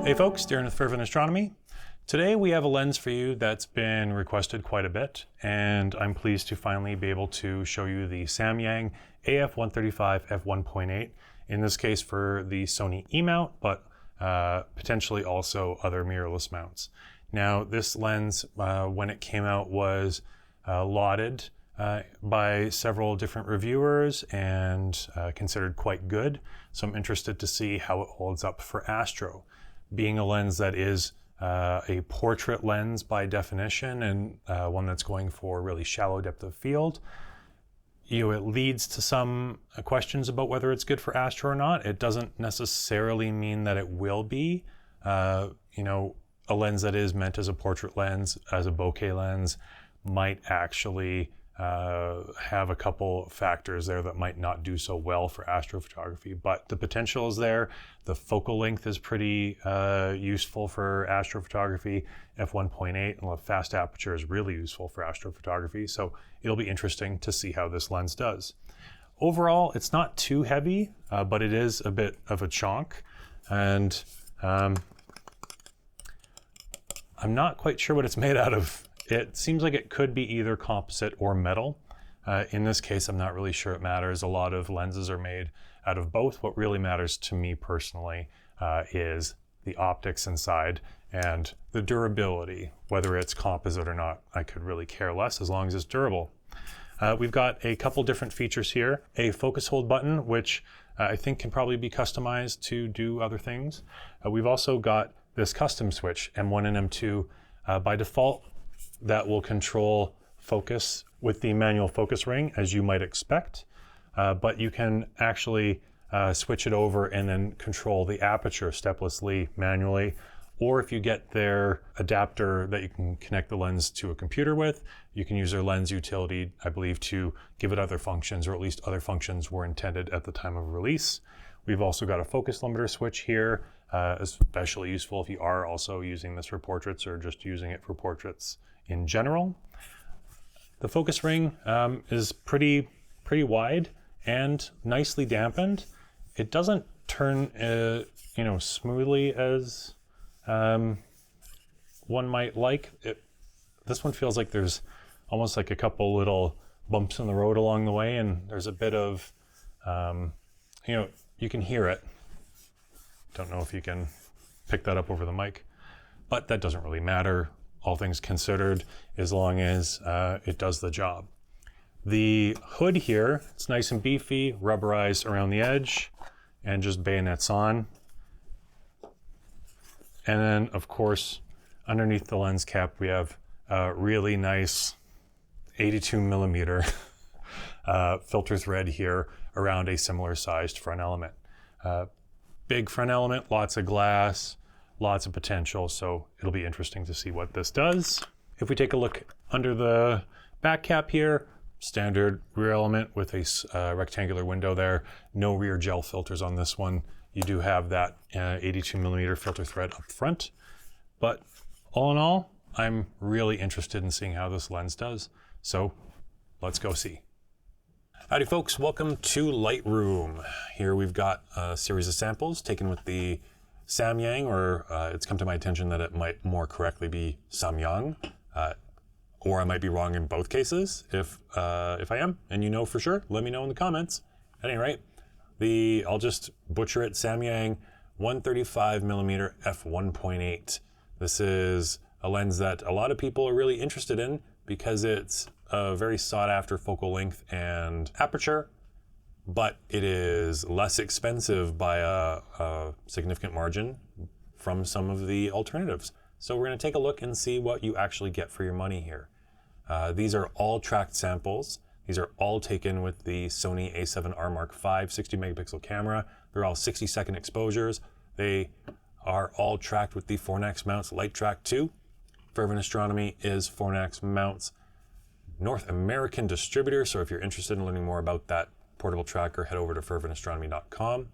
Hey folks, Darren with Fervent Astronomy. Today we have a lens for you that's been requested quite a bit, and I'm pleased to finally be able to show you the Samyang AF 135 F1.8, in this case for the Sony E-mount, but potentially also other mirrorless mounts. Now this lens, when it came out, was lauded by several different reviewers and considered quite good, so I'm interested to see how it holds up for astro. Being a lens that is a portrait lens by definition, and one that's going for really shallow depth of field, it leads to some questions about whether it's good for astro or not. It doesn't necessarily mean that it will be. A lens that is meant as a portrait lens, as a bokeh lens, might actually have a couple factors there that might not do so well for astrophotography, but the potential is there. The focal length is pretty useful for astrophotography. F1.8 and fast aperture is really useful for astrophotography, so it'll be interesting to see how this lens does. Overall, it's not too heavy, but it is a bit of a chonk, and I'm not quite sure what it's made out of. It seems like it could be either composite or metal. In this case, I'm not really sure it matters. A lot of lenses are made out of both. What really matters to me personally is the optics inside and the durability. Whether it's composite or not, I could really care less as long as it's durable. We've got a couple different features here. A focus hold button, which I think can probably be customized to do other things. We've also got this custom switch, M1 and M2. By default, that will control focus with the manual focus ring, as you might expect, but you can actually switch it over and then control the aperture steplessly manually, or if you get their adapter that you can connect the lens to a computer with, you can use their lens utility, I believe, to give it other functions, or at least other functions were intended at the time of release. We've also got a focus limiter switch here, especially useful if you are also using this for portraits or just using it for portraits in general. The focus ring is pretty wide and nicely dampened. It doesn't turn smoothly as one might like. This one feels like there's almost like a couple little bumps in the road along the way, and there's a bit of you can hear it. Don't know if you can pick that up over the mic, but that doesn't really matter, all things considered, as long as it does the job. The hood here, it's nice and beefy, rubberized around the edge, and just bayonets on. And then, of course, underneath the lens cap, we have a really nice 82mm filter thread here around a similar sized front element. Big front element, lots of glass, lots of potential, so it'll be interesting to see what this does. If we take a look under the back cap here, standard rear element with a rectangular window there. No rear gel filters on this one. You do have that 82mm filter thread up front, but all in all, I'm really interested in seeing how this lens does, so let's go see. Howdy folks, welcome to Lightroom. Here we've got a series of samples taken with the Samyang, or it's come to my attention that it might more correctly be Samyang, or I might be wrong in both cases. If I am, and you know for sure, let me know in the comments. At any rate, I'll just butcher it, Samyang 135mm F1.8. This is a lens that a lot of people are really interested in because it's a very sought after focal length and aperture, but it is less expensive by a significant margin from some of the alternatives. So we're going to take a look and see what you actually get for your money here. These are all tracked samples. These are all taken with the Sony a7R Mark V 60 megapixel camera. They're all 60-second exposures. They are all tracked with the Fornax Mounts LighTrack II. Fervent Astronomy is Fornax Mounts North American distributor, so if you're interested in learning more about that portable tracker, head over to ferventastronomy.com.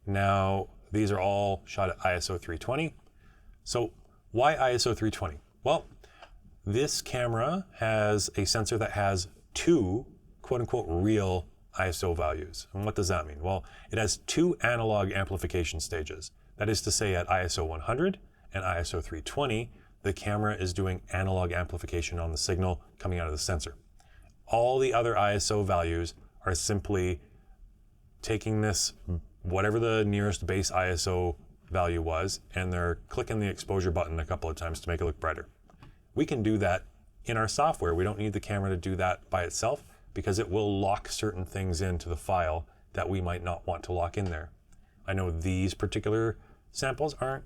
Now, these are all shot at ISO 320. So why ISO 320? Well, this camera has a sensor that has two quote-unquote real ISO values. And what does that mean? Well, it has two analog amplification stages. That is to say, at ISO 100 and ISO 320, the camera is doing analog amplification on the signal coming out of the sensor. All the other ISO values are simply taking this, whatever the nearest base ISO value was, and they're clicking the exposure button a couple of times to make it look brighter. We can do that in our software. We don't need the camera to do that by itself because it will lock certain things into the file that we might not want to lock in there. I know these particular samples aren't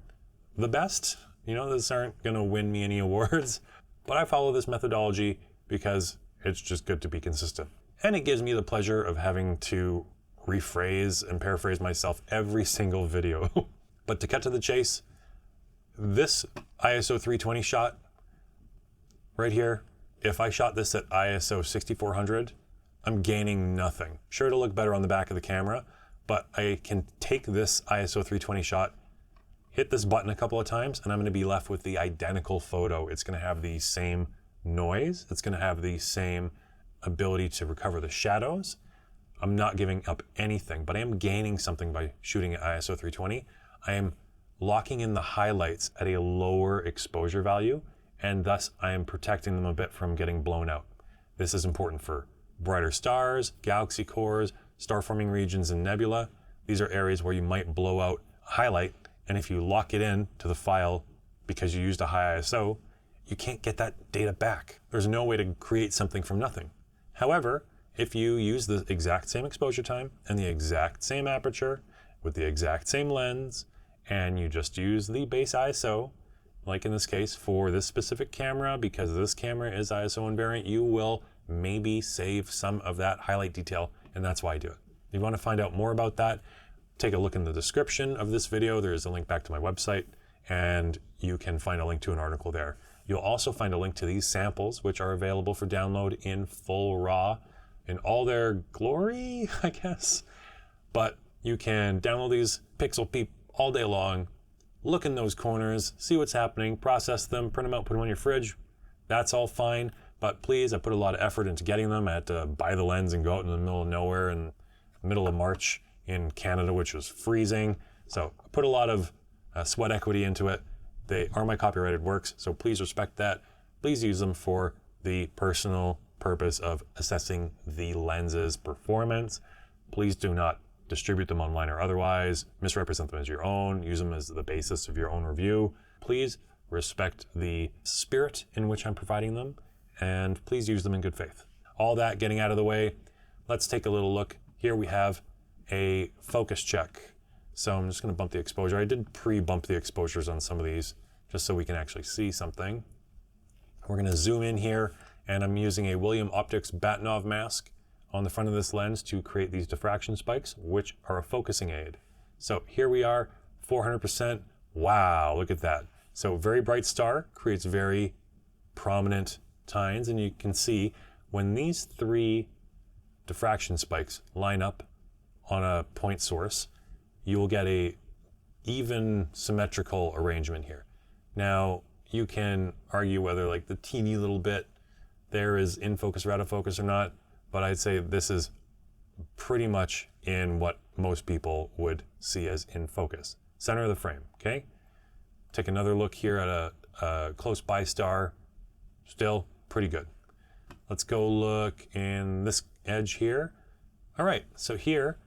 the best. These aren't going to win me any awards, but I follow this methodology because it's just good to be consistent. And it gives me the pleasure of having to rephrase and paraphrase myself every single video. But to cut to the chase, this ISO 320 shot right here, if I shot this at ISO 6400, I'm gaining nothing. Sure, it'll look better on the back of the camera, but I can take this ISO 320 shot, hit this button a couple of times, and I'm going to be left with the identical photo. It's going to have the same noise. It's going to have the same ability to recover the shadows. I'm not giving up anything, but I am gaining something by shooting at ISO 320. I am locking in the highlights at a lower exposure value, and thus I am protecting them a bit from getting blown out. This is important for brighter stars, galaxy cores, star-forming regions, and nebula. These are areas where you might blow out a highlight, and if you lock it in to the file because you used a high ISO, you can't get that data back. There's no way to create something from nothing. However, if you use the exact same exposure time and the exact same aperture with the exact same lens, and you just use the base ISO, like in this case for this specific camera, because this camera is ISO invariant, you will maybe save some of that highlight detail, and that's why I do it. If you want to find out more about that, take a look in the description of this video. There is a link back to my website, and you can find a link to an article there. You'll also find a link to these samples, which are available for download in full RAW, in all their glory, I guess. But you can download these pixel peep all day long, look in those corners, see what's happening, process them, print them out, put them on your fridge. That's all fine. But please, I put a lot of effort into getting them. I had to buy the lens and go out in the middle of nowhere in the middle of March in Canada, which was freezing. So I put a lot of sweat equity into it. They are my copyrighted works, so please respect that. Please use them for the personal purpose of assessing the lens's performance. Please do not distribute them online or otherwise, misrepresent them as your own, use them as the basis of your own review. Please respect the spirit in which I'm providing them, and please use them in good faith. All that getting out of the way, let's take a little look. Here we have a focus check. So I'm just going to bump the exposure. I did pre-bump the exposures on some of these just so we can actually see something. We're going to zoom in here, and I'm using a William Optics Batinov mask on the front of this lens to create these diffraction spikes, which are a focusing aid. So here we are, 400%. Wow, look at that. So very bright star creates very prominent tines, and you can see when these three diffraction spikes line up on a point source, you will get a even symmetrical arrangement here. Now, you can argue whether like the teeny little bit there is in focus or out of focus or not, but I'd say this is pretty much in what most people would see as in focus. Center of the frame, okay? Take another look here at a close by star, still pretty good. Let's go look in this edge here. All right, so here,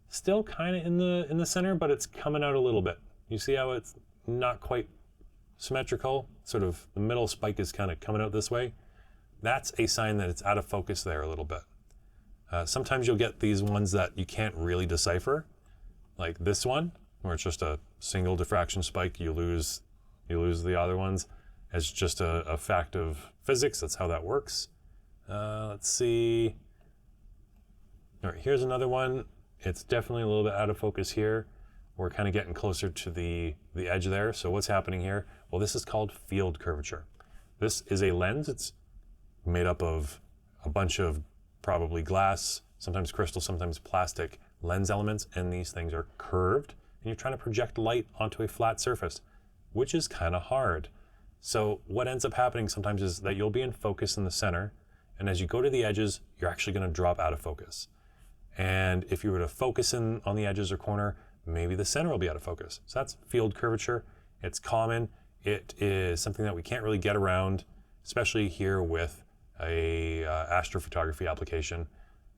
still kind of in the center, but it's coming out a little bit. You see how it's not quite symmetrical? Sort of the middle spike is kind of coming out this way. That's a sign that it's out of focus there a little bit. Sometimes you'll get these ones that you can't really decipher, like this one, where it's just a single diffraction spike. You lose the other ones. It's just a fact of physics. That's how that works. Let's see. All right, here's another one. It's definitely a little bit out of focus here. We're kind of getting closer to the edge there. So what's happening here? Well, this is called field curvature. This is a lens. It's made up of a bunch of probably glass, sometimes crystal, sometimes plastic lens elements, and these things are curved, and you're trying to project light onto a flat surface, which is kind of hard. So what ends up happening sometimes is that you'll be in focus in the center, and as you go to the edges, you're actually going to drop out of focus. And if you were to focus in on the edges or corner, maybe the center will be out of focus. So that's field curvature. It's common. It is something that we can't really get around, especially here with a astrophotography application.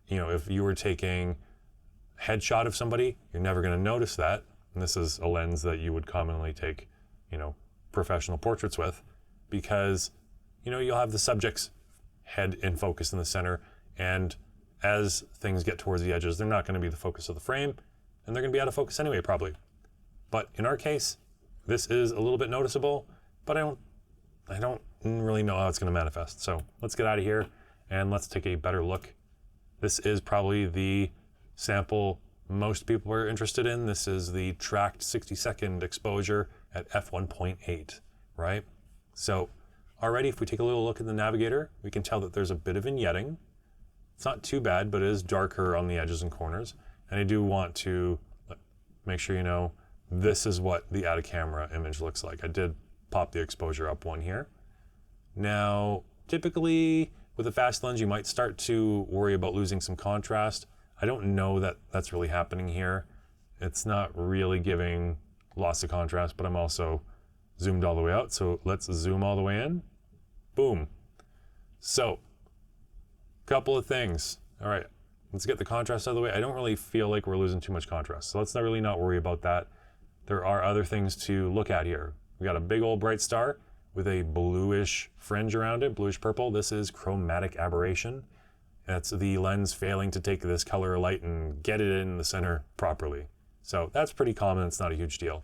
You know, if you were taking a headshot of somebody, you're never going to notice that. And this is a lens that you would commonly take, you know, professional portraits with, because, you know, you'll have the subject's head in focus in the center, and as things get towards the edges, they're not going to be the focus of the frame, and they're going to be out of focus anyway, probably. But in our case, this is a little bit noticeable, but I don't really know how it's going to manifest. So let's get out of here and let's take a better look. This is probably the sample most people are interested in. This is the tracked 60-second exposure at f1.8, right? So already, if we take a little look at the navigator, we can tell that there's a bit of vignetting. It's not too bad, but it is darker on the edges and corners. And I do want to make sure you know this is what the out-of-camera image looks like. I did pop the exposure up one here. Now, typically with a fast lens, you might start to worry about losing some contrast. I don't know that that's really happening here. It's not really giving loss of contrast, but I'm also zoomed all the way out. So let's zoom all the way in. Boom. So, couple of things. All right, let's get the contrast out of the way. I don't really feel like we're losing too much contrast, so let's not really not worry about that. There are other things to look at here. We got a big old bright star with a bluish fringe around it, bluish purple. This is chromatic aberration. That's the lens failing to take this color of light and get it in the center properly. So that's pretty common, it's not a huge deal.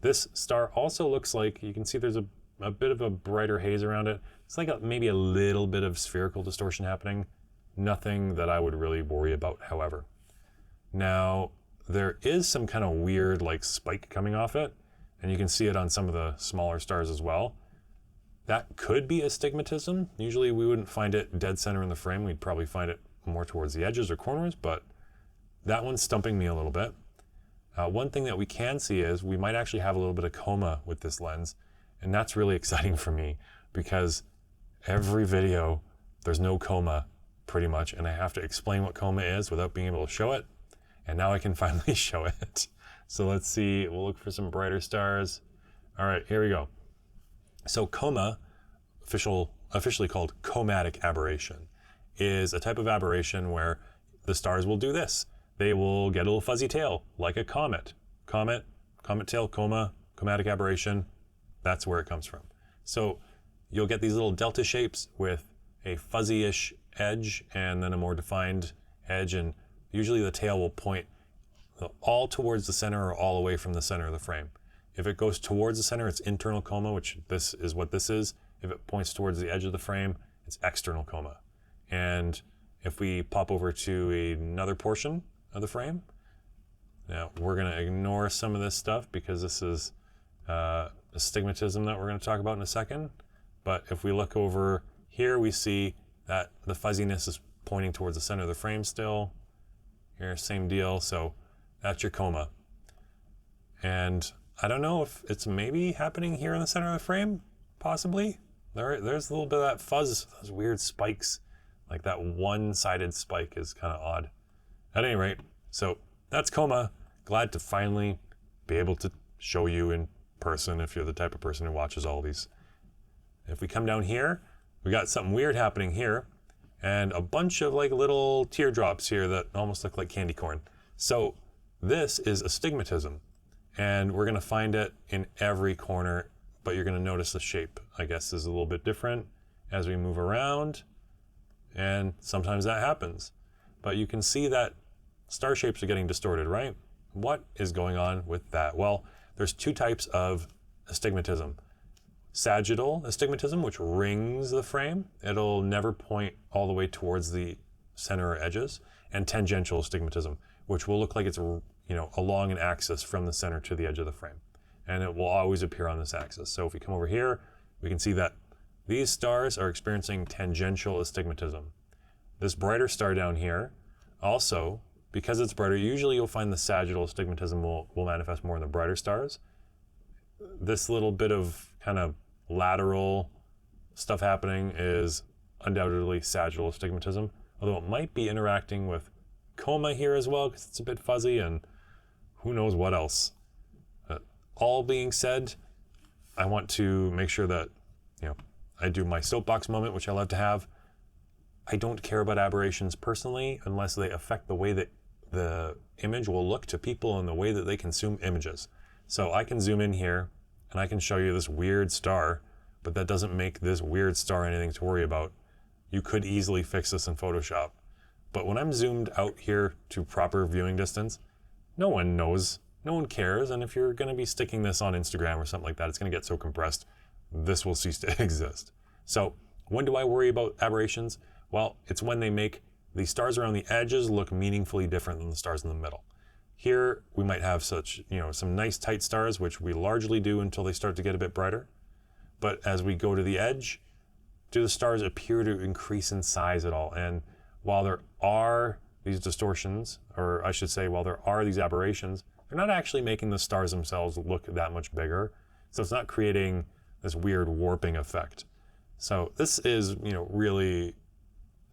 This star also looks like, you can see there's a bit of a brighter haze around it. It's like maybe a little bit of spherical distortion happening. Nothing that I would really worry about, however. Now, there is some kind of weird like spike coming off it, and you can see it on some of the smaller stars as well. That could be astigmatism. Usually we wouldn't find it dead center in the frame. We'd probably find it more towards the edges or corners, but that one's stumping me a little bit. One thing that we can see is we might actually have a little bit of coma with this lens, and that's really exciting for me because every video there's no coma pretty much, and I have to explain what coma is without being able to show it, and now I can finally show it. So let's see, we'll look for some brighter stars. All right, here we go. So coma, officially called chromatic aberration, is a type of aberration where the stars will do this. They will get a little fuzzy tail, like a comet. Comet tail, coma, chromatic aberration, that's where it comes from. So you'll get these little delta shapes with a fuzzy-ish edge and then a more defined edge, and usually the tail will point all towards the center or all away from the center of the frame. If it goes towards the center, it's internal coma, which this is what this is. If it points towards the edge of the frame, it's external coma. And if we pop over to another portion of the frame, now we're going to ignore some of this stuff because this is astigmatism that we're going to talk about in a second. But if we look over here, we see that the fuzziness is pointing towards the center of the frame still. Here, same deal. So that's your coma. And I don't know if it's maybe happening here in the center of the frame, possibly. There's a little bit of that fuzz, those weird spikes. Like that one-sided spike is kind of odd. At any rate, so that's coma. Glad to finally be able to show you in person if you're the type of person who watches all these. If we come down here, we got something weird happening here, and a bunch of like little teardrops here that almost look like candy corn. So this is astigmatism, and we're going to find it in every corner, but you're going to notice the shape, I guess, is a little bit different as we move around, and sometimes that happens. But you can see that star shapes are getting distorted, right? What is going on with that? Well, there's two types of astigmatism. Sagittal astigmatism, which rings the frame. It'll never point all the way towards the center or edges. And tangential astigmatism, which will look like it's along an axis from the center to the edge of the frame. And it will always appear on this axis. So if we come over here, we can see that these stars are experiencing tangential astigmatism. This brighter star down here, also, because it's brighter, usually you'll find the sagittal astigmatism will manifest more in the brighter stars. This little bit of kind of lateral stuff happening is undoubtedly sagittal astigmatism, although it might be interacting with coma here as well because it's a bit fuzzy, and who knows what else. All being said, I want to make sure that, I do my soapbox moment, which I love to have. I don't care about aberrations personally unless they affect the way that the image will look to people and the way that they consume images. So I can zoom in here and I can show you this weird star, but that doesn't make this weird star anything to worry about. You could easily fix this in Photoshop. But when I'm zoomed out here to proper viewing distance, no one knows, no one cares, and if you're going to be sticking this on Instagram or something like that, it's going to get so compressed, this will cease to exist. So when do I worry about aberrations? Well, it's when they make the stars around the edges look meaningfully different than the stars in the middle. Here, we might have such, some nice tight stars, which we largely do until they start to get a bit brighter. But as we go to the edge, do the stars appear to increase in size at all? And while there are these distortions, or I should say, while there are these aberrations, they're not actually making the stars themselves look that much bigger. So it's not creating this weird warping effect. So this is, really,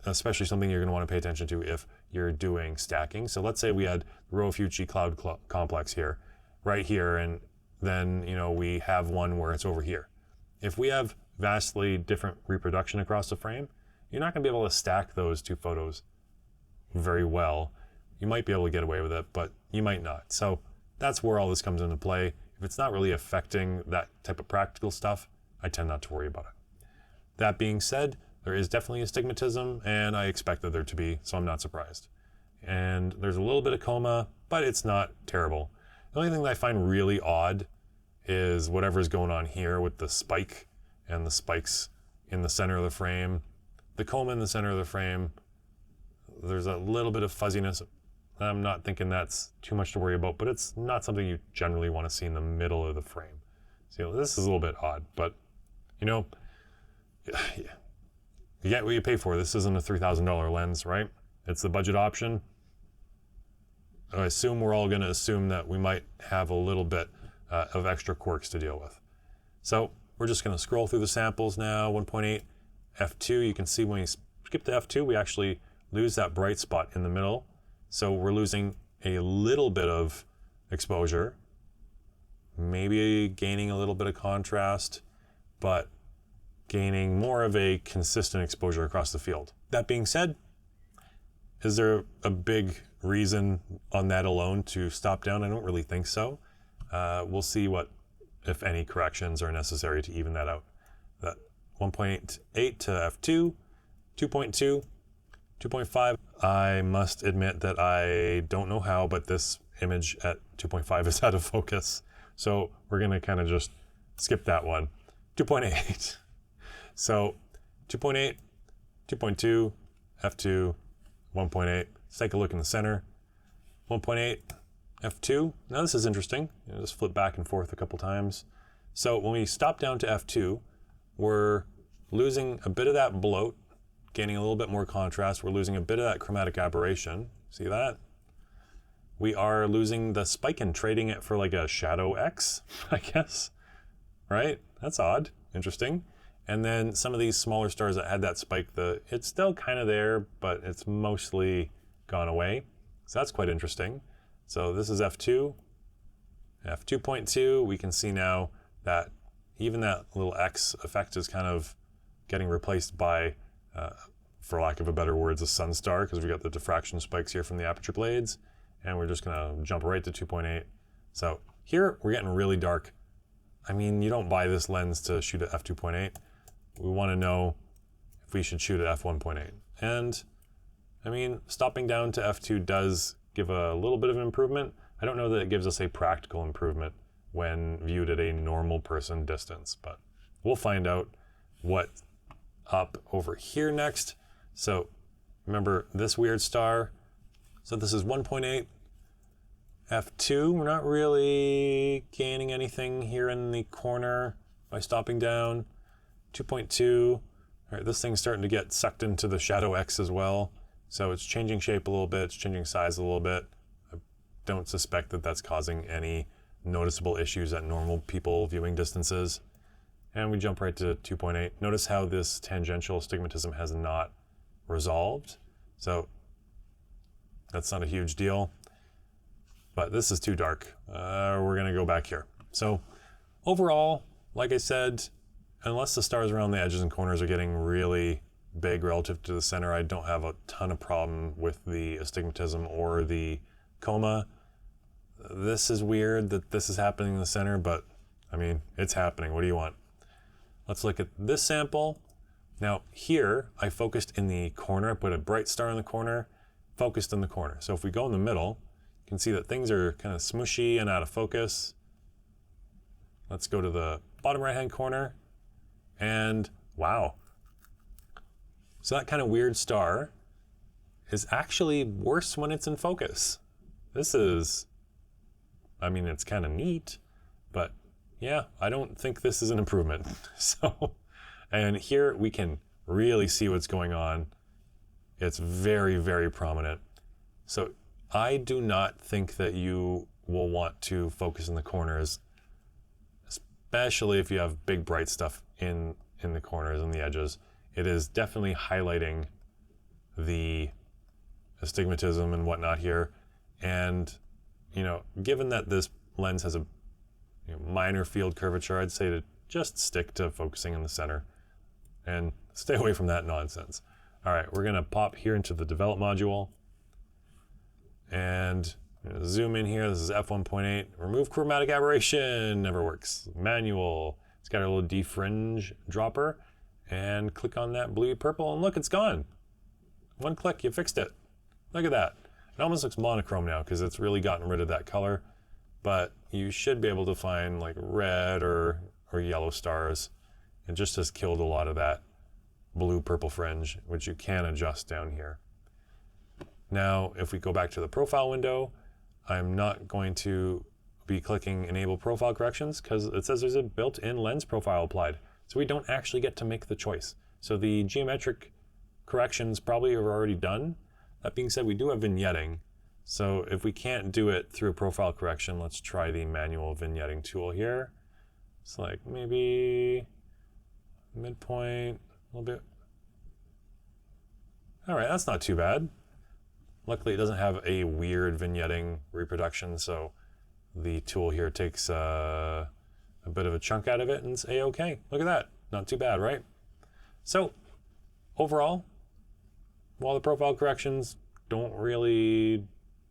especially something you're going to want to pay attention to if you're doing stacking. So let's say we had Rho-Fuji cloud complex here, right here, and then, we have one where it's over here. If we have vastly different reproduction across the frame, you're not going to be able to stack those two photos very well. You might be able to get away with it, but you might not. So that's where all this comes into play. If it's not really affecting that type of practical stuff, I tend not to worry about it. That being said, there is definitely astigmatism, and I expected there to be, so I'm not surprised. And there's a little bit of coma, but it's not terrible. The only thing that I find really odd is whatever's going on here with the spike and the spikes in the center of the frame. The coma in the center of the frame, there's a little bit of fuzziness. I'm not thinking that's too much to worry about, but it's not something you generally want to see in the middle of the frame. So this is a little bit odd, but you get what you pay for. This isn't a $3,000 lens, right? It's the budget option. I assume we're all going to assume that we might have a little bit of extra quirks to deal with. So we're just going to scroll through the samples now. 1.8 F2, you can see when we skip to F2, we actually lose that bright spot in the middle. So we're losing a little bit of exposure, maybe gaining a little bit of contrast, but gaining more of a consistent exposure across the field. That being said, is there a big reason on that alone to stop down? I don't really think so. We'll see what, if any, corrections are necessary to even that out. That 1.8 to F2, 2.2, 2.5. I must admit that I don't know how, but this image at 2.5 is out of focus. So we're gonna kind of just skip that one. 2.8. So 2.8, 2.2, F2, 1.8. Let's take a look in the center. 1.8, F2. Now this is interesting. Just flip back and forth a couple times. So when we stop down to F2, we're losing a bit of that bloat, gaining a little bit more contrast. We're losing a bit of that chromatic aberration. See that? We are losing the spike and trading it for like a shadow X, I guess. Right? That's odd. Interesting. And then some of these smaller stars that had that spike, it's still kind of there, but it's mostly gone away. So that's quite interesting. So this is F2. F2.2, we can see now that even that little X effect is kind of getting replaced by, for lack of a better words, a sun star, because we got the diffraction spikes here from the aperture blades. And we're just gonna jump right to 2.8. So here we're getting really dark. I mean, you don't buy this lens to shoot at f2.8. We want to know if we should shoot at f1.8. And I mean, stopping down to f2 does give a little bit of an improvement. I don't know that it gives us a practical improvement when viewed at a normal person distance, but we'll find out what's up over here next. So remember this weird star. So this is 1.8 f2. We're not really gaining anything here in the corner by stopping down. 2.2. All right, this thing's starting to get sucked into the shadow X as well. So it's changing shape a little bit, it's changing size a little bit. I don't suspect that that's causing any noticeable issues at normal people viewing distances. And we jump right to 2.8. Notice how this tangential astigmatism has not resolved. So that's not a huge deal. but this is too dark. We're gonna go back here. So overall, like I said, unless the stars around the edges and corners are getting really big relative to the center, I don't have a ton of problem with the astigmatism or the coma. This is weird that this is happening in the center, but I mean, it's happening. What do you want? Let's look at this sample. Now here, I focused in the corner. I put a bright star in the corner, focused in the corner. So if we go in the middle, you can see that things are kind of smooshy and out of focus. Let's go to the bottom right-hand corner, and wow. So that kind of weird star is actually worse when it's in focus. This is, I mean, it's kind of neat, but yeah, I don't think this is an improvement. So, and here we can really see what's going on. It's very, very prominent. So I do not think that you will want to focus in the corners, especially if you have big bright stuff in the corners and the edges. It is definitely highlighting the astigmatism and whatnot here. And, you know, given that this lens has a minor field curvature, I'd say to just stick to focusing in the center and stay away from that nonsense. All right, we're gonna pop here into the develop module and zoom in here. This is f1.8. Remove chromatic aberration, never works. Manual, it's got a little defringe dropper, and click on that blue purple and look, it's gone. One click, you fixed it. Look at that. It almost looks monochrome now because it's really gotten rid of that color, but you should be able to find like red or yellow stars. It just has killed a lot of that blue purple fringe, which you can adjust down here. Now, if we go back to the profile window, I'm not going to be clicking enable profile corrections because it says there's a built-in lens profile applied. So we don't actually get to make the choice. So the geometric corrections probably are already done. That being said, we do have vignetting. So if we can't do it through a profile correction, let's try the manual vignetting tool here. It's like maybe midpoint, a little bit. All right, that's not too bad. Luckily, it doesn't have a weird vignetting reproduction, so the tool here takes a bit of a chunk out of it and it's a-okay. Look at that, not too bad, right? So overall, while the profile corrections don't really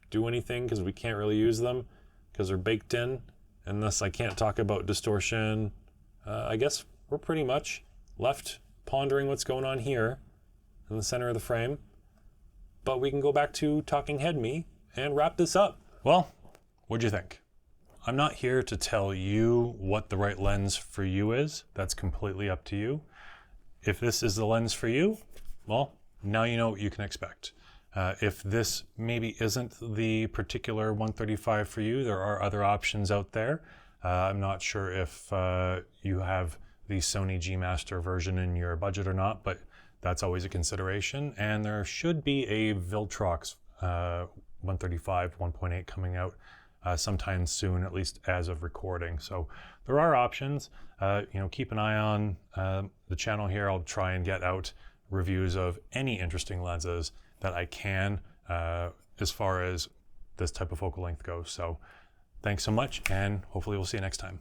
do anything because we can't really use them because they're baked in, and thus I can't talk about distortion, I guess we're pretty much left pondering what's going on here in the center of the frame. But we can go back to talking head me and wrap this up. Well, what'd you think? I'm not here to tell you what the right lens for you is. That's completely up to you. If this is the lens for you, well, now you know what you can expect. If this maybe isn't the particular 135 for you, there are other options out there. I'm not sure if you have the Sony G Master version in your budget or not, but that's always a consideration. And there should be a Viltrox 135 1.8 coming out sometime soon, at least as of recording. So there are options. Keep an eye on the channel here. I'll try and get out reviews of any interesting lenses that I can as far as this type of focal length goes. So thanks so much, and hopefully we'll see you next time.